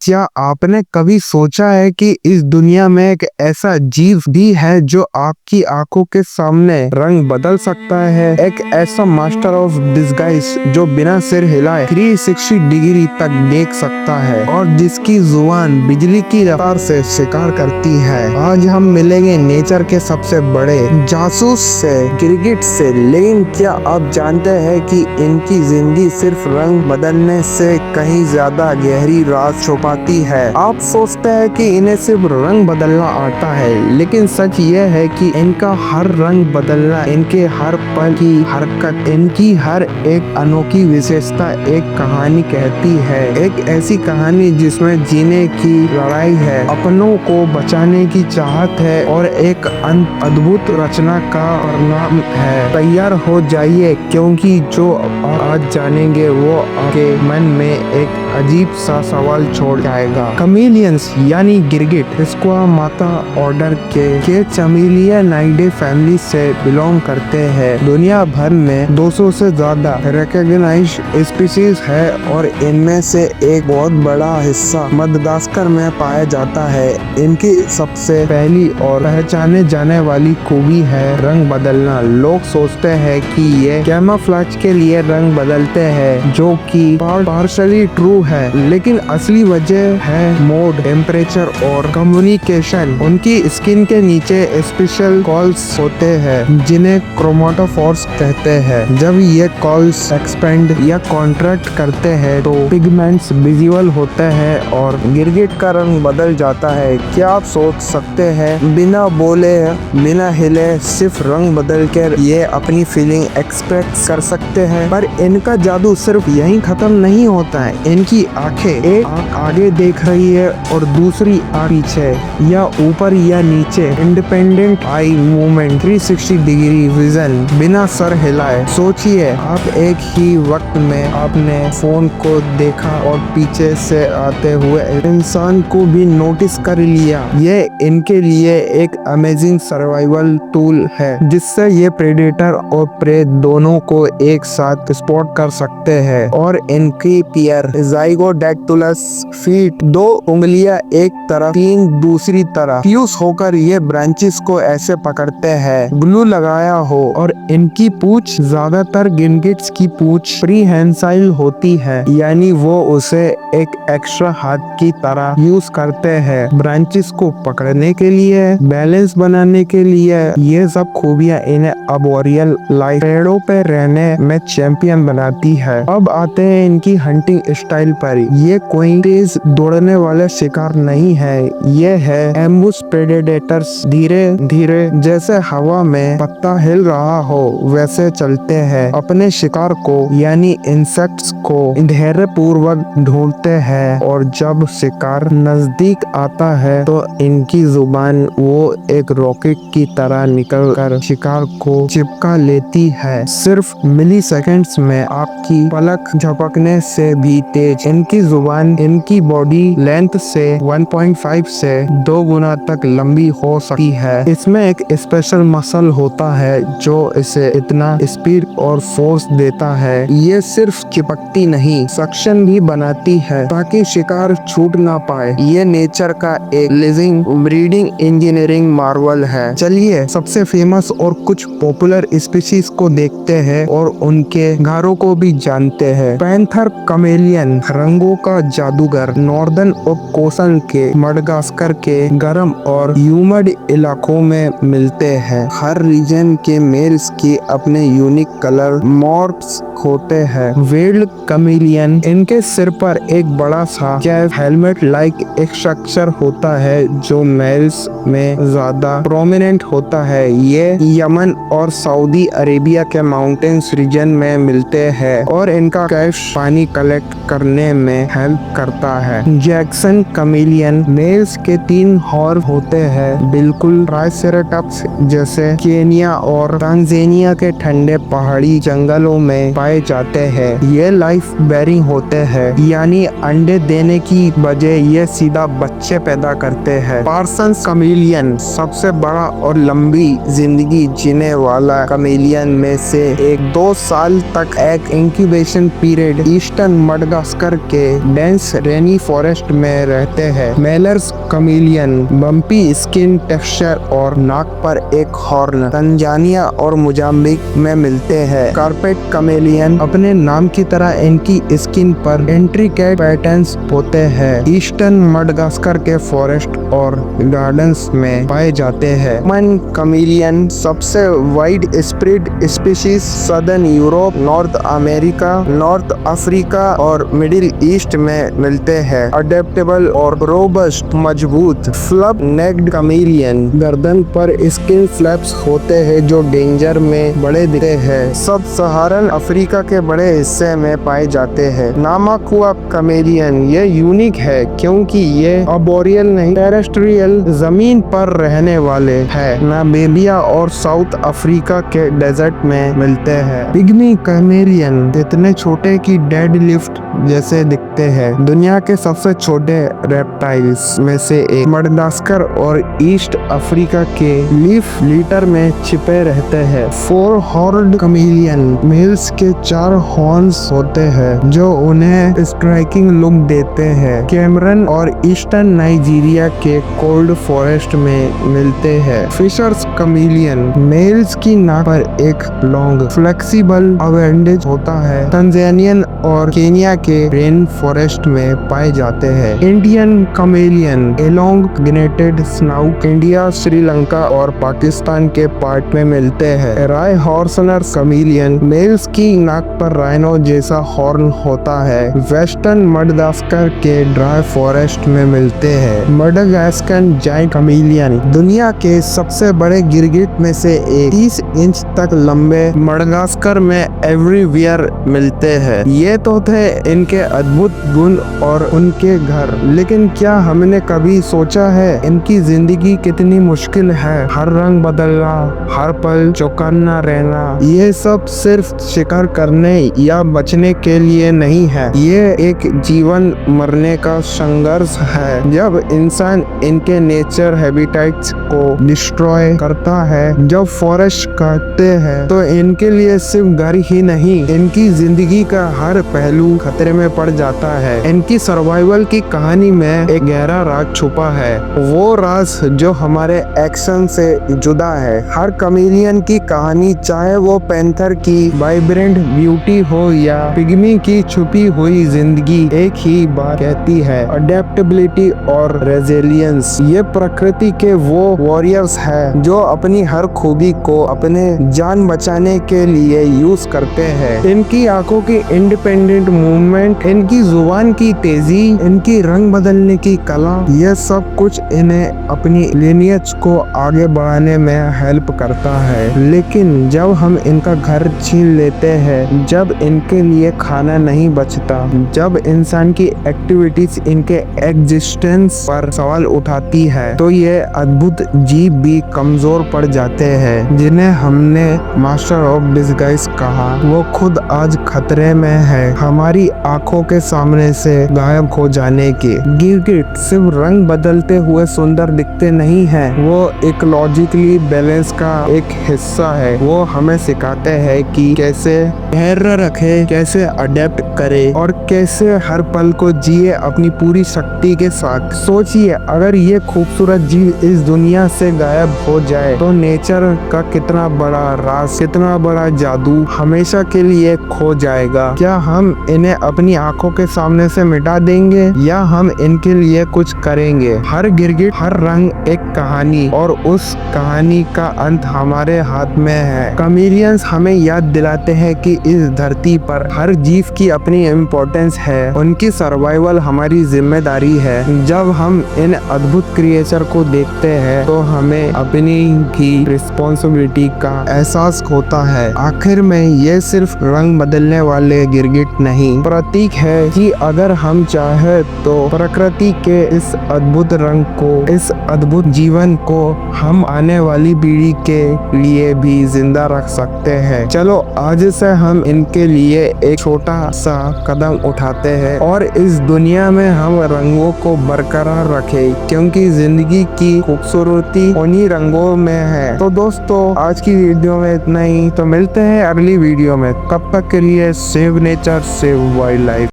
क्या आपने कभी सोचा है कि इस दुनिया में एक ऐसा जीव भी है जो आपकी आंखों के सामने रंग बदल सकता है? एक ऐसा मास्टर ऑफ डिस्गाइज जो बिना सिर हिलाए 360 डिग्री तक देख सकता है और जिसकी जुबान बिजली की रफ्तार से शिकार करती है। आज हम मिलेंगे नेचर के सबसे बड़े जासूस से, गिरगिट से। लेकिन क्या आप जानते हैं कि इनकी जिंदगी सिर्फ रंग बदलने से कहीं ज्यादा गहरी राज छुपाती है? आप सोचते हैं कि इन्हें सिर्फ रंग बदलना आता है, लेकिन सच यह है कि इनका हर रंग बदलना, इनके हर पल की हरकत, इनकी हर एक अनोखी विशेषता एक कहानी कहती है। एक ऐसी कहानी जिसमें जीने की लड़ाई है, अपनों को बचाने की चाहत है और एक अद्भुत रचना का परिणाम है। तैयार हो जाइए, क्योंकि जो आज जानेंगे वो आपके मन में एक अजीब सा सवाल छोड़ जाएगा। कमीलियंस यानी गिरगिट स्क्वा माता ऑर्डर के चमेलियानाइडे फैमिली से बिलोंग करते हैं। दुनिया भर में 200 से ज्यादा रिकॉग्नाइज्ड स्पीशीज है और इनमें से एक बहुत बड़ा हिस्सा मदागास्कर में पाया जाता है। इनकी सबसे पहली और पहचाने जाने वाली खूबी है रंग बदलना। लोग सोचते हैं कि ये कैमोफ्लेज के लिए रंग बदलते हैं, जो कि पार्शली ट्रू है, लेकिन असली वजह है मोड, टेम्परेचर और कम्युनिकेशन। उनकी स्किन के नीचे स्पेशल कॉल्स होते हैं जिन्हें क्रोमेटोफोर्स कहते हैं। जब ये कॉल्स एक्सपेंड या कॉन्ट्रैक्ट करते हैं तो पिगमेंट्स विजिबल होते हैं और गिरगिट का रंग बदल जाता है। क्या आप सोच सकते हैं बिना बोले, बिना हिले, सिर्फ रंग बदल कर ये अपनी फीलिंग एक्सप्रेस कर सकते हैं? पर इनका जादू सिर्फ यहीं खत्म नहीं होता है। इनकी आंखें, एक आंख आगे देख रही है और दूसरी आंख पीछे या ऊपर या नीचे। Independent eye movement, 360 degree vision, बिना सर हिलाए। सोचिए, आप एक ही वक्त में आपने फोन को देखा और पीछे से आते हुए इंसान को भी नोटिस कर लिया। ये इनके लिए एक अमेजिंग सर्वाइवल टूल है, जिससे ये प्रेडेटर और प्रे दोनों को एक साथ स्पॉट कर सकते हैं। और इनकी पियर ज़ाइगोडैक्टुलस फीट, 2 उंगलियां एक तरफ, 3 दूसरी तरफ, फ्यूज होकर ये ब्रांचेस को ऐसे पकड़ते हैं ग्लू लगाया हो। और इनकी पूंछ, ज्यादातर गिरगिट्स की पूंछ प्रीहेंसाइल होती है, यानी वो उसे एक एक्स्ट्रा हाथ की तरह यूज करते हैं ब्रांचेस को पकड़ने के लिए, बैलेंस बनाने के लिए। ये सब खूबियां इन्हें आर्बोरियल लाइफ, पेड़ों पे रहने में चैंपियन बनाती है। अब आते हैं इनकी हंटिंग स्टाइल पर। ये कोई तेज दौड़ने वाले शिकार नहीं है, ये है एम्बुश प्रेडेटर्स। धीरे धीरे, जैसे हवा में पत्ता हिल रहा हो वैसे चलते हैं। अपने शिकार को यानी इंसेक्ट्स को धैर्य पूर्वक ढूंढते हैं और जब शिकार नजदीक आता है तो इनकी जुबान वो एक रॉकेट की तरह निकलकर शिकार को चिपका लेती है, सिर्फ मिली सेकेंड्स में, आपकी पलक झपकने से भी तेज। इनकी जुबान इनकी बॉडी लेंथ से 1.5 से 2 गुना तक लंबी हो सकती है। इसमें एक स्पेशल मसल होता है जो इसे इतना स्पीड और फोर्स देता है। ये सिर्फ चिपकती नहीं, सक्शन भी बनाती है ताकि शिकार छूट ना पाए। ये नेचर का एक लिविंग ब्रीडिंग इंजीनियरिंग मार्वल है। चलिए सबसे फेमस और कुछ पॉपुलर स्पीशीज को देखते हैं और उनके घरों को भी जानते हैं। पैंथर कमेलियन, रंगों का जादूगर, नॉर्दर्न और कोस्टल के मडागास्कर के गर्म और ह्यूमिड इलाकों में मिलते हैं। हर रीजन के मेल्स के अपने यूनिक कलर मॉर्फ्स होते हैं। वेल्ड कमेलियन, इनके सिर पर एक बड़ा सा कैप हेलमेट लाइक एक स्ट्रक्चर होता है जो मेल्स में ज्यादा प्रोमिनेंट होता है। ये यमन और सऊदी अरेबिया के माउंटेन्स रीजन में मिलते हैं और इनका कैप पानी कलेक्ट करने में हेल्प करता है। जैक्सन कमेलियन, मेल्स के 3 हॉर्न होते हैं, बिल्कुल ट्राइसेराटॉप्स जैसे। केनिया और तांजानिया के ठंडे पहाड़ी जंगलों में पाए जाते हैं। ये लाइफ बेरिंग होते हैं, यानी अंडे देने की बजाय ये सीधा बच्चे पैदा करते हैं। पार्सन्स कमेलियन, सबसे बड़ा और लंबी जिंदगी जीने वाला कमेलियन में से एक, 2 साल तक एक इंक्यूबेशन पीरियड ईस्टर्न मडागास्कर के डेंस रेनी फॉरेस्ट में रहते हैं। Mellors chameleon bumpy skin texture और नाक पर एक हॉर्न तंजानिया और मोजाम्बिक में मिलते हैं। कारपेट कमेलियन अपने नाम की तरह इनकी स्किन पर इंट्रिकेट पैटर्न्स होते हैं। ईस्टर्न मडागास्कर के फॉरेस्ट और गार्डन्स में पाए जाते हैं। मन कमेलियन सबसे wide spread species southern Europe, north America, north Africa और मिडिल ईस्ट में मिलते हैं। अडेप्टेबल और रोबस्ट मजबूत फ्लब नेक्ड कमेलियन गर्दन पर स्किन फ्लैप्स होते हैं जो डेंजर में बड़े दिखते हैं। सब सहारन अफ्रीका के बड़े हिस्से में पाए जाते हैं। नामाकुआ कमेलियन ये यूनिक है क्योंकि ये आर्बोरियल नहीं टेरेस्ट्रियल जमीन पर रहने वाले हैं। नामीबिया और साउथ अफ्रीका के डेजर्ट में मिलते हैं। पिग्मी कमेलियन इतने छोटे कि डेड लिफ्ट जैसे दिखते हैं। दुनिया के सबसे छोटे रेप्टाइल्स में से एक। मडागास्कर और ईस्ट अफ्रीका के लीफ लिटर में छिपे रहते हैं। फोर हॉर्न्ड कमेलियन मेल्स के 4 हॉर्न्स होते हैं जो उन्हें स्ट्राइकिंग लुक देते हैं। कैमरन और ईस्टर्न नाइजीरिया के कोल्ड फॉरेस्ट में मिलते हैं। फिशर्स कमेलियन मेल्स की नाक पर एक लॉन्ग फ्लेक्सिबल अपेंडेज होता है। तंजानियन और केनिया के रेन फॉरेस्ट में पाए जाते हैं। Indian chameleon elongated snout India, Sri Lanka और पाकिस्तान के पार्ट में मिलते हैं। राय हॉर्सनर कमेलियन मेल्स की नाक पर राइनो जैसा हॉर्न होता है। वेस्टर्न मडागास्कर के ड्राई फॉरेस्ट में मिलते हैं। मडागास्कर जायंट कमेलियन दुनिया के सबसे बड़े गिरगिट में से एक 30 इंच तक लंबे मडागास्कर में एवरीवेयर मिलते हैं। ये तो थे इनके अद्भुत गुण और उनके घर, लेकिन क्या हमने कभी सोचा है इनकी जिंदगी कितनी मुश्किल है। हर रंग बदलना, हर पल चौकन्ना रहना, ये सब सिर्फ शिकार करने या बचने के लिए नहीं है। ये एक जीवन मरने का संघर्ष है। जब इंसान इनके नेचर हैबिटेट्स को डिस्ट्रॉय करता है, जब फॉरेस्ट काटते हैं, तो इनके लिए सिर्फ घर ही नहीं, इनकी जिंदगी का हर पहलू खतरे में पड़ जाता है। इनकी सर्वाइवल की कहानी में एक गहरा राज छुपा है, वो राज जो हमारे एक्शन से जुदा है। हर कमेलियन की कहानी, चाहे वो पैंथर की वाइब्रेंट ब्यूटी हो या पिग्मी की छुपी हुई जिंदगी, एक ही बात कहती है, अडेप्टेबिलिटी और रेजिलियंस। ये प्रकृति के वो वॉरियर्स हैं जो अपनी हर खूबी को अपने जान बचाने के लिए यूज करते हैं। इनकी आंखों की इंडिपेंडेंट मूवमेंट, इनकी जुबान की तेजी, इनकी रंग बदलने की कला, ये सब कुछ इन्हें अपनी लिनियज को आगे बढ़ाने में हेल्प करता है। लेकिन जब हम इनका घर छीन लेते हैं, जब इनके लिए खाना नहीं बचता, जब इंसान की एक्टिविटीज इनके एग्जिस्टेंस पर सवाल उठाती है, तो ये अद्भुत जीव भी कमजोर पड़ जाते हैं। जिन्हें हमने मास्टर ऑफ डिस्गाइज कहा, वो खुद आज खतरे में है हमारी आंखों के सामने से गायब हो जाने के। गिरगिट सिर्फ रंग बदलते हुए सुंदर दिखते नहीं हैं, वो इकोलॉजिकली बैलेंस का एक हिस्सा है। वो हमें सिखाते हैं कि कैसे धैर्य रखे, कैसे अडेप्ट करे और कैसे हर पल को जिए अपनी पूरी शक्ति के साथ। सोचिए, अगर ये खूबसूरत जीव इस दुनिया से गायब हो जाए तो नेचर का कितना बड़ा राज, कितना बड़ा जादू हमेशा के लिए खो जाएगा। क्या हम इन्हें अपनी आंखों के सामने से मिटा देंगे या हम इनके लिए कुछ करेंगे? हर गिरगिट, हर रंग एक कहानी, और उस कहानी का अंत हमारे हाथ में है। कमेलियंस हमें याद दिलाते हैं कि इस धरती पर हर जीव की अपनी इम्पोर्टेंस है, उनकी सर्वाइवल हमारी जिम्मेदारी है। जब हम इन अद्भुत क्रिएचर को देखते हैं तो हमें अपनी की रिस्पॉन्सिबिलिटी का एहसास होता है। आखिर में ये सिर्फ रंग बदलने वाले गिरगिट नहीं, प्रतीक है कि अगर हम चाहे तो प्रकृति के इस अद्भुत रंग को, इस अद्भुत जीवन को हम आने वाली पीढ़ी के लिए भी जिंदा रख सकते हैं। चलो आज से हम इनके लिए एक छोटा सा कदम उठाते हैं और इस दुनिया में हम रंगों को बरकरार रखें। चाहिए, क्योंकि जिंदगी की खूबसूरती उन्हीं रंगों में है। तो दोस्तों आज की वीडियो में इतना ही, तो मिलते हैं अगली वीडियो में। तब तक के लिए save nature save wild life.